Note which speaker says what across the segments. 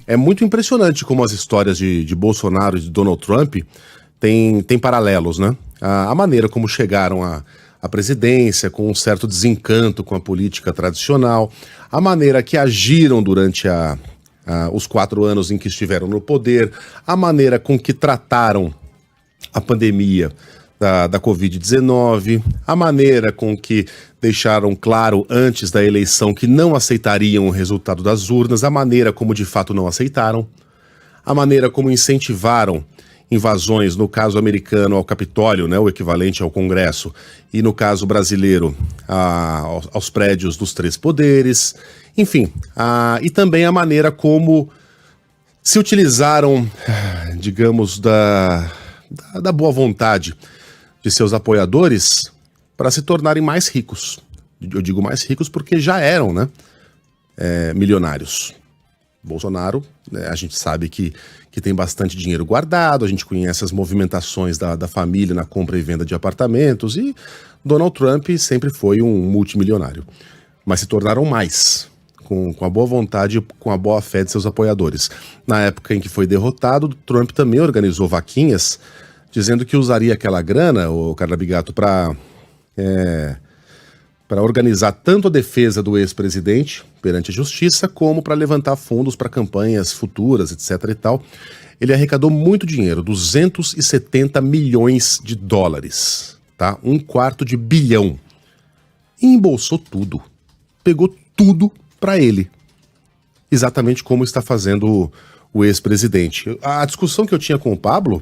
Speaker 1: É muito impressionante como as histórias de Bolsonaro e de Donald Trump têm paralelos, né? A maneira como chegaram à presidência, com um certo desencanto com a política tradicional, a maneira que agiram durante os 4 anos em que estiveram no poder, a maneira com que trataram a pandemia da Covid-19, a maneira com que deixaram claro antes da eleição que não aceitariam o resultado das urnas, a maneira como de fato não aceitaram, a maneira como incentivaram invasões, no caso americano ao Capitólio, né, o equivalente ao Congresso, e no caso brasileiro aos prédios dos 3 poderes, enfim, e também a maneira como se utilizaram, digamos, da boa vontade de seus apoiadores para se tornarem mais ricos. Eu digo mais ricos porque já eram, né, milionários. Bolsonaro, né, a gente sabe que tem bastante dinheiro guardado, a gente conhece as movimentações da família na compra e venda de apartamentos, e Donald Trump sempre foi um multimilionário. Mas se tornaram mais, com a boa vontade, com a boa fé de seus apoiadores. Na época em que foi derrotado, Trump também organizou vaquinhas, dizendo que usaria aquela grana, o Carla Bigato, para organizar tanto a defesa do ex-presidente perante a justiça, como para levantar fundos para campanhas futuras, etc. e tal. Ele arrecadou muito dinheiro, 270 milhões de dólares, tá? 1/4 bilhão. E embolsou tudo. Pegou tudo para ele. Exatamente como está fazendo o ex-presidente. A discussão que eu tinha com o Pablo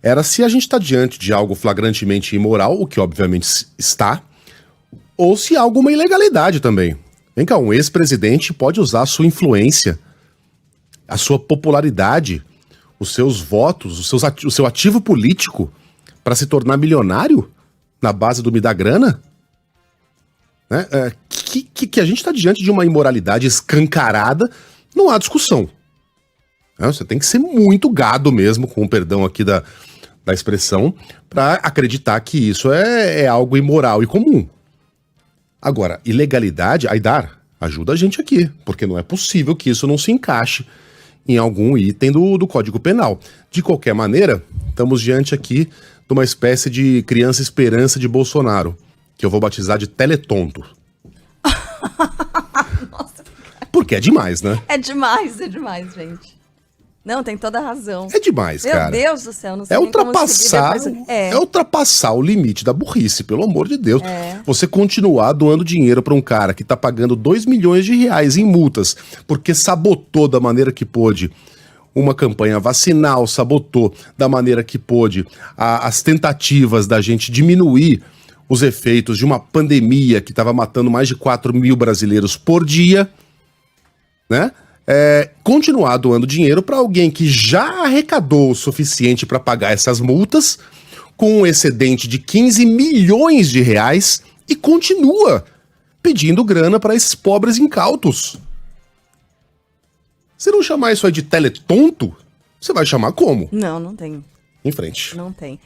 Speaker 1: era se a gente está diante de algo flagrantemente imoral, o que obviamente está, ou se há alguma ilegalidade também. Vem cá, um ex-presidente pode usar a sua influência, a sua popularidade, os seus votos, o seu ativo político para se tornar milionário na base do me dá grana? Né? Que a gente está diante de uma imoralidade escancarada, não há discussão. Você tem que ser muito gado mesmo, com o perdão aqui da expressão, para acreditar que isso é algo imoral e comum. Agora, ilegalidade, Aidar, ajuda a gente aqui, porque não é possível que isso não se encaixe em algum item do Código Penal. De qualquer maneira, estamos diante aqui de uma espécie de criança esperança de Bolsonaro, que eu vou batizar de teletonto.
Speaker 2: Nossa.
Speaker 1: Porque é demais, né?
Speaker 2: É demais, gente. Não, tem toda a razão.
Speaker 1: É demais, cara.
Speaker 2: Meu Deus do céu, não sei
Speaker 1: É
Speaker 2: nem como
Speaker 1: ultrapassar,
Speaker 2: seguir depois.
Speaker 1: é ultrapassar o limite da burrice, pelo amor de Deus.
Speaker 2: É.
Speaker 1: Você continuar doando dinheiro para um cara que tá pagando 2 milhões de reais em multas porque sabotou da maneira que pôde uma campanha vacinal, sabotou da maneira que pôde as tentativas da gente diminuir os efeitos de uma pandemia que estava matando mais de 4 mil brasileiros por dia, né? Continuar doando dinheiro para alguém que já arrecadou o suficiente para pagar essas multas, com um excedente de 15 milhões de reais, e continua pedindo grana para esses pobres incautos. Se não chamar isso aí de teletonto, você vai chamar como?
Speaker 2: Não tem.
Speaker 1: Em frente.
Speaker 2: Não tem.